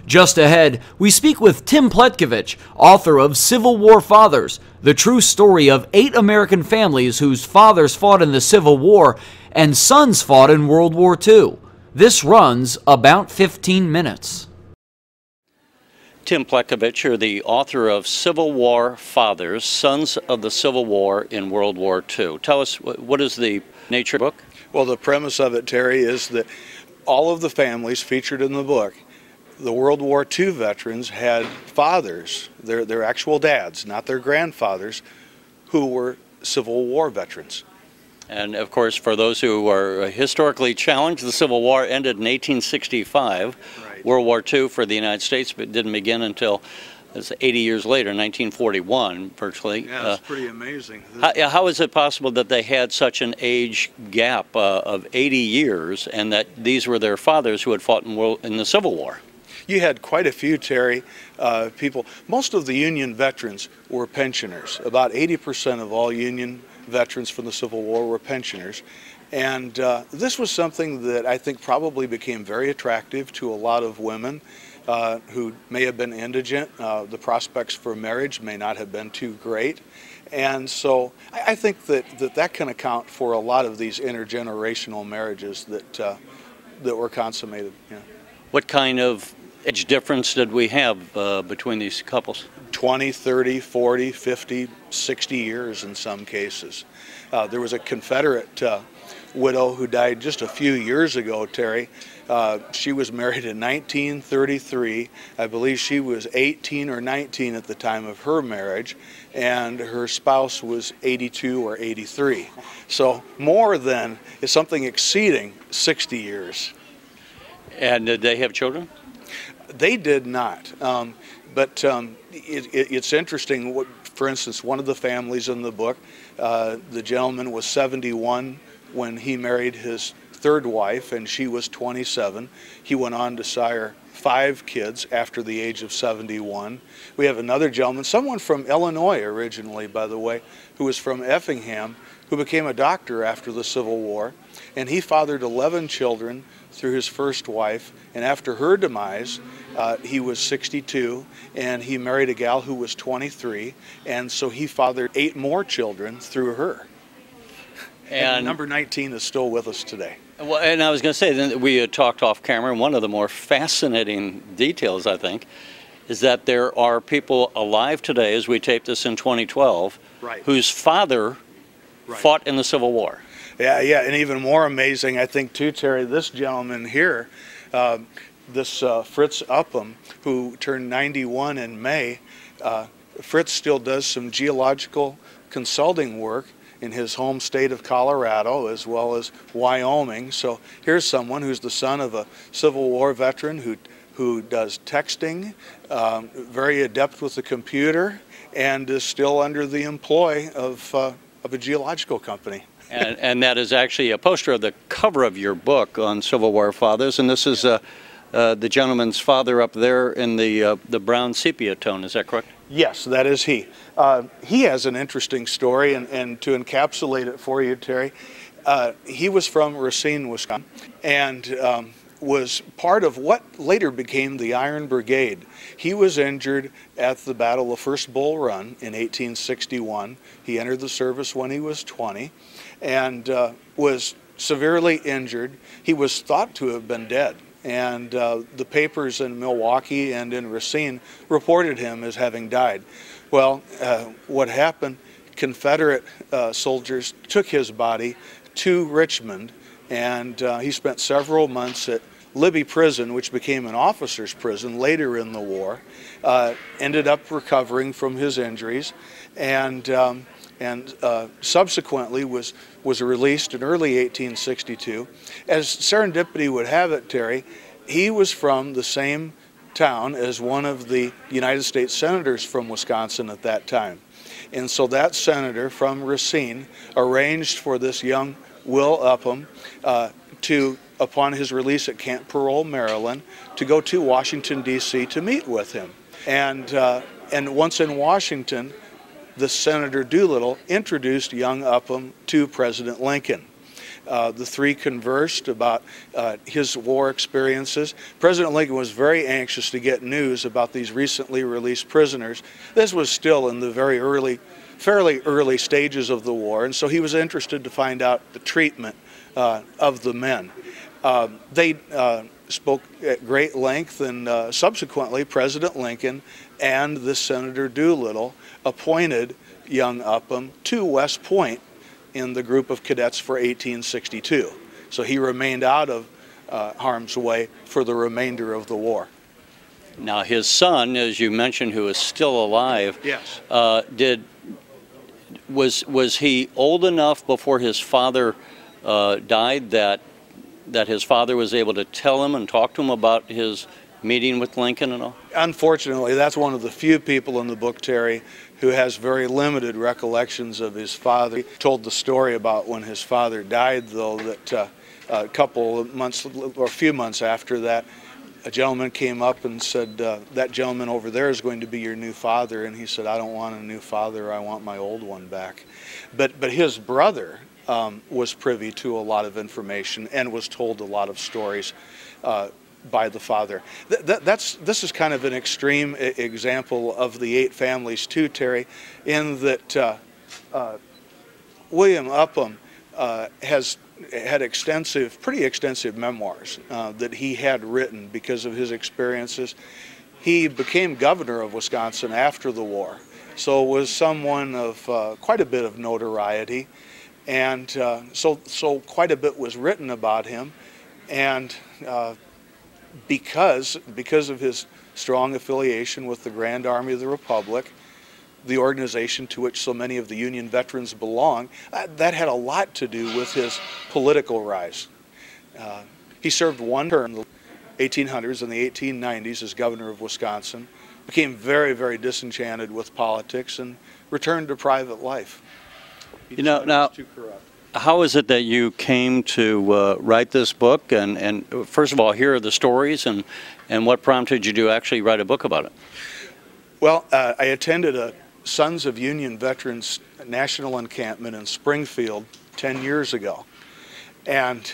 Just ahead, we speak with Tim Pletkovich, author of Civil War Fathers, the true story of 8 American families whose fathers fought in the Civil War and sons fought in World War II. This runs about 15 minutes. Tim Pletkovich, you're the author of Civil War Fathers, Sons of the Civil War in World War II. Tell us, what is the nature of the book? Well, the premise of it, Terry, is that all of the families featured in the book, the World War II veterans, had fathers, their actual dads, not their grandfathers, who were Civil War veterans. And of course, for those who are historically challenged, the Civil War ended in 1865. Right. World War II for the United States but didn't begin until 80 years later, 1941, virtually. Yeah, that's pretty amazing. How is it possible that they had such an age gap of 80 years and that these were their fathers who had fought in the Civil War? You had quite a few, Terry, people. Most of the Union veterans were pensioners. About 80% of all Union veterans from the Civil War were pensioners. And this was something that I think probably became very attractive to a lot of women who may have been indigent. The prospects for marriage may not have been too great. And so I think that can account for a lot of these intergenerational marriages that were consummated. Yeah. What kind of age difference did we have between these couples? 20, 30, 40, 50, 60 years in some cases. There was a Confederate widow who died just a few years ago, Terry. She was married in 1933. I believe she was 18 or 19 at the time of her marriage, and her spouse was 82 or 83. So more than, something exceeding 60 years. And did they have children? They did not, but it's interesting. For instance, one of the families in the book, the gentleman was 71 when he married his third wife, and she was 27. He went on to sire 5 kids after the age of 71. We have another gentleman, someone from Illinois originally, by the way, who was from Effingham, who became a doctor after the Civil War, and he fathered 11 children through his first wife, and after her demise, he was 62, and he married a gal who was 23, and so he fathered 8 more children through her. And number 19 is still with us today. Well, and I was going to say, then we had talked off camera, and one of the more fascinating details, I think, is that there are people alive today, as we tape this in 2012, right, whose father fought in the Civil War. Yeah, and even more amazing, I think, too, Terry, this gentleman here, this Fritz Upham, who turned 91 in May. Fritz still does some geological consulting work in his home state of Colorado as well as Wyoming. So here's someone who's the son of a Civil War veteran who does texting, very adept with the computer, and is still under the employ of a geological company. And that is actually a poster of the cover of your book on Civil War Fathers, and this is the gentleman's father up there in the brown sepia tone. Is that correct? Yes, that is he. He has an interesting story, and to encapsulate it for you, Terry, he was from Racine, Wisconsin, and was part of what later became the Iron Brigade. He was injured at the Battle of First Bull Run in 1861. He entered the service when he was 20 and was severely injured. He was thought to have been dead, and the papers in Milwaukee and in Racine reported him as having died. Well, what happened, Confederate soldiers took his body to Richmond, and he spent several months at Libby Prison, which became an officer's prison later in the war, ended up recovering from his injuries, and subsequently was released in early 1862. As serendipity would have it, Terry, he was from the same town as one of the United States senators from Wisconsin at that time. And so that senator from Racine arranged for this young Will Upham upon his release at Camp Parole, Maryland, to go to Washington, D.C. to meet with him. And once in Washington, the Senator Doolittle introduced young Upham to President Lincoln. The three conversed about his war experiences. President Lincoln was very anxious to get news about these recently released prisoners. This was still in the fairly early stages of the war, and so he was interested to find out the treatment of the men. They spoke at great length, and subsequently President Lincoln and the Senator Doolittle appointed young Upham to West Point in the group of cadets for 1862. So he remained out of harm's way for the remainder of the war. Now his son, as you mentioned, who is still alive, yes, was he old enough before his father died that his father was able to tell him and talk to him about his meeting with Lincoln and all? Unfortunately, that's one of the few people in the book, Terry, who has very limited recollections of his father. He told the story about when his father died, though, that a couple of months or a few months after that, a gentleman came up and said, that gentleman over there is going to be your new father. And he said, I don't want a new father, I want my old one back. But his brother was privy to a lot of information and was told a lot of stories by the father. This is kind of an extreme example of the 8 families too, Terry, in that William Upham has had pretty extensive memoirs that he had written because of his experiences. He became governor of Wisconsin after the war, so was someone of quite a bit of notoriety, and so quite a bit was written about him, and because of his strong affiliation with the Grand Army of the Republic, the organization to which so many of the Union veterans belong, that had a lot to do with his political rise. He served one term in the 1800s and the 1890s as governor of Wisconsin, became very, very disenchanted with politics, and returned to private life. You know, now, how is it that you came to write this book? And first of all, here are the stories, and what prompted you to actually write a book about it? Well, I attended a Sons of Union Veterans National Encampment in Springfield 10 years ago. And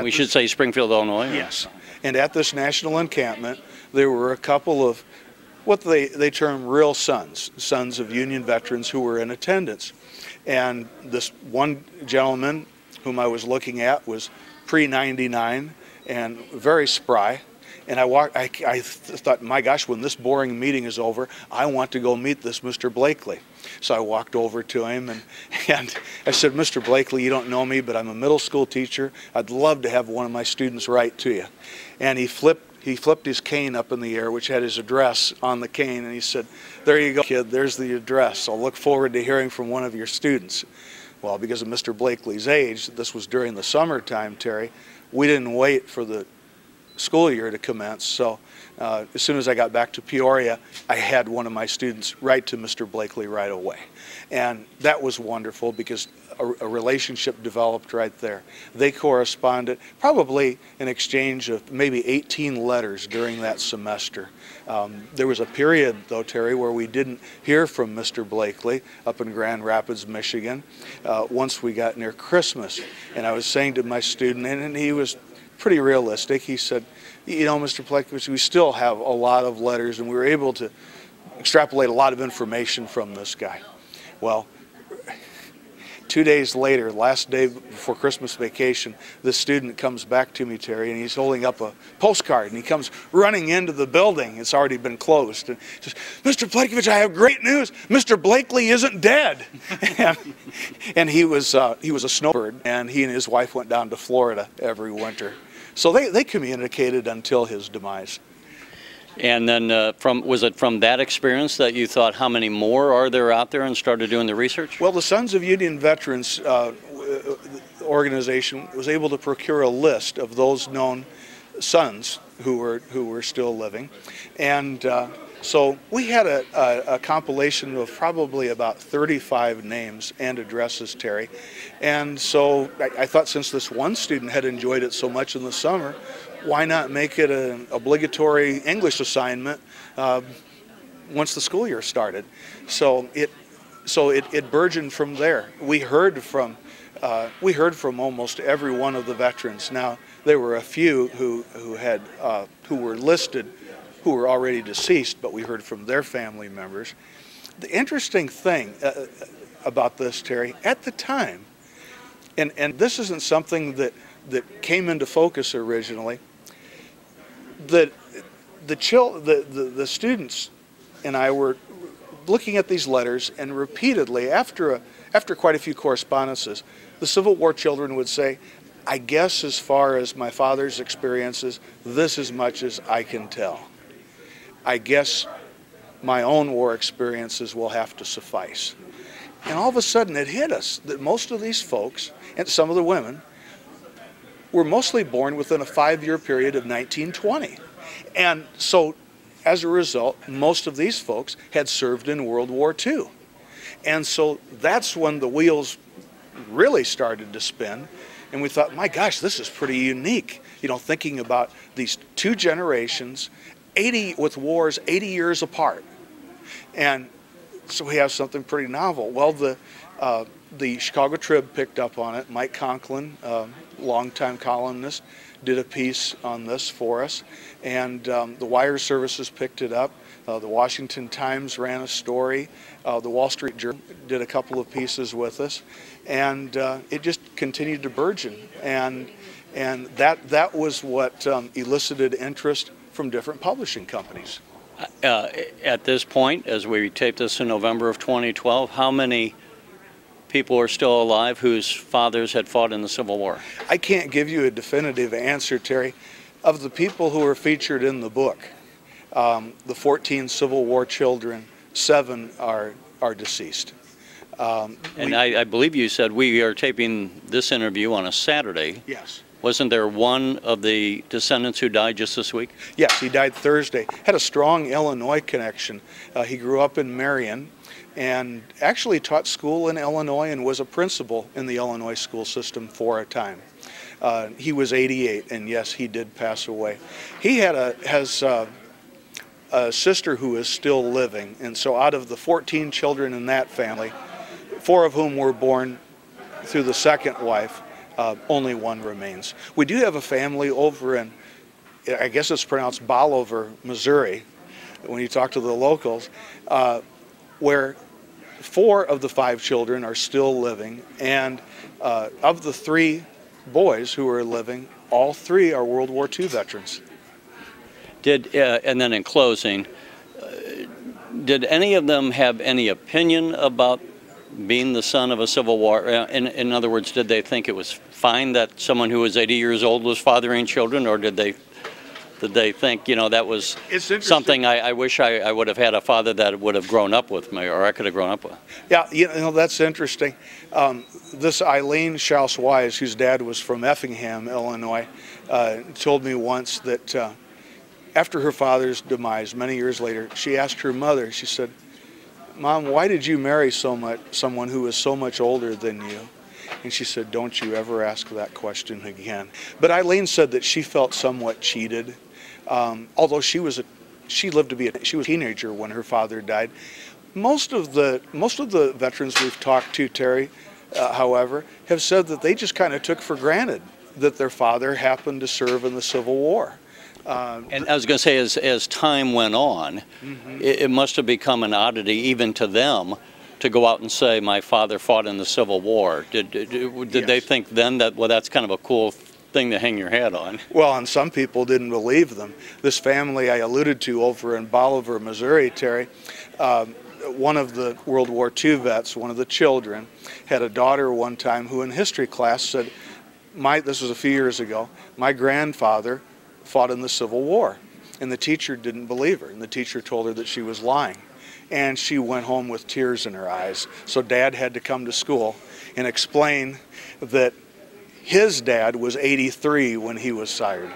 we should say Springfield, Illinois? Yes. And at this national encampment, there were a couple of what they term real sons of Union veterans who were in attendance. And this one gentleman whom I was looking at was pre-99 and very spry. And I thought, my gosh, when this boring meeting is over, I want to go meet this Mr. Blakeley. So I walked over to him and I said, Mr. Blakeley, you don't know me, but I'm a middle school teacher. I'd love to have one of my students write to you. And he flipped his cane up in the air, which had his address on the cane, and he said, there you go, kid, there's the address. I'll look forward to hearing from one of your students. Well, because of Mr. Blakeley's age, this was during the summertime, Terry, we didn't wait for the school year to commence, so as soon as I got back to Peoria, I had one of my students write to Mr. Blakeley right away. And that was wonderful because a relationship developed right there. They corresponded, probably an exchange of maybe 18 letters during that semester. There was a period, though, Terry, where we didn't hear from Mr. Blakeley up in Grand Rapids, Michigan, once we got near Christmas. And I was saying to my student, and he was pretty realistic, he said, you know, Mr. Pletkovich, we still have a lot of letters, and we were able to extrapolate a lot of information from this guy. Well, 2 days later, last day before Christmas vacation, this student comes back to me, Terry, and he's holding up a postcard, and he comes running into the building. It's already been closed. And he says, Mr. Pletkovich, I have great news. Mr. Blakeley isn't dead. And he was a snowbird, and he and his wife went down to Florida every winter. So they communicated until his demise. And then was it from that experience that you thought, how many more are there out there, and started doing the research? Well, the Sons of Union Veterans organization was able to procure a list of those known sons who were still living. And so we had a compilation of probably about 35 names and addresses, Terry. And so I thought, since this one student had enjoyed it so much in the summer, why not make it an obligatory English assignment once the school year started? So it burgeoned from there. We heard from we heard from almost every one of the veterans. Now, there were a few who were listed who were already deceased, but we heard from their family members. The interesting thing about this, Terry, at the time, and this isn't something that came into focus originally, the students and I were looking at these letters, and repeatedly, after quite a few correspondences, the Civil War children would say, "I guess as far as my father's experiences, this as much as I can tell. I guess my own war experiences will have to suffice." And all of a sudden it hit us that most of these folks, and some of the women, were mostly born within a 5-year period of 1920. And so as a result, most of these folks had served in World War II. And so that's when the wheels really started to spin. And we thought, my gosh, this is pretty unique. You know, thinking about these two generations, 80 with wars 80 years apart. And so we have something pretty novel. Well, the Chicago Trib picked up on it. Mike Conklin, longtime columnist, did a piece on this for us. And the wire services picked it up. The Washington Times ran a story. The Wall Street Journal did a couple of pieces with us. And it just continued to burgeon. And that was what elicited interest from different publishing companies. At this point, as we tape this in November of 2012, how many people are still alive whose fathers had fought in the Civil War? I can't give you a definitive answer, Terry. Of the people who are featured in the book, the 14 Civil War children, 7 are deceased. And I believe you said we are taping this interview on a Saturday. Yes. Wasn't there one of the descendants who died just this week? Yes, he died Thursday. Had a strong Illinois connection. He grew up in Marion and actually taught school in Illinois and was a principal in the Illinois school system for a time. He was 88, and yes, he did pass away. He has a sister who is still living, and so out of the 14 children in that family, 4 of whom were born through the second wife, only 1 remains. We do have a family over in, I guess it's pronounced Bolivar, Missouri, when you talk to the locals, where 4 of the 5 children are still living, and of the 3 boys who are living, all 3 are World War II veterans. And then in closing, did any of them have any opinion about being the son of a Civil War? In other words, did they think it was fine that someone who was 80 years old was fathering children, or did they think, you know, that was something I wish I would have had a father that would have grown up with me, or I could have grown up with? Yeah, you know, that's interesting. This Eileen Schaus-Wise, whose dad was from Effingham, Illinois, told me once that after her father's demise, many years later, she asked her mother, she said, "Mom, why did you marry someone who was so much older than you?" And she said, "Don't you ever ask that question again." But Eileen said that she felt somewhat cheated, although she was a teenager when her father died. Most of the veterans we've talked to, Terry, however, have said that they just kind of took for granted that their father happened to serve in the Civil War. And I was going to say, as time went on, it must have become an oddity even to them to go out and say, "My father fought in the Civil War." Did Yes. they think then that, well, that's kind of a cool thing to hang your hat on? Well, and some people didn't believe them. This family I alluded to over in Bolivar, Missouri, Terry, one of the World War II vets, one of the children, had a daughter one time who in history class said, this was a few years ago, "My grandfather fought in the Civil War." And the teacher didn't believe her, and the teacher told her that she was lying. And she went home with tears in her eyes. So Dad had to come to school and explain that his dad was 83 when he was sired.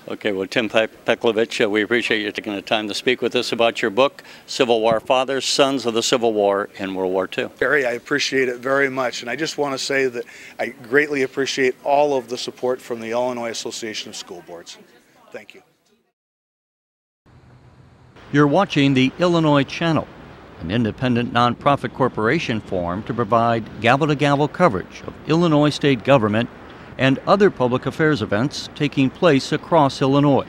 Okay, well, Tim Pletkovich, we appreciate you taking the time to speak with us about your book, Civil War Fathers, Sons of the Civil War in World War II. Barry, I appreciate it very much, and I just want to say that I greatly appreciate all of the support from the Illinois Association of School Boards. Thank you. You're watching the Illinois Channel. an independent nonprofit corporation formed to provide gavel-to-gavel coverage of Illinois state government and other public affairs events taking place across Illinois.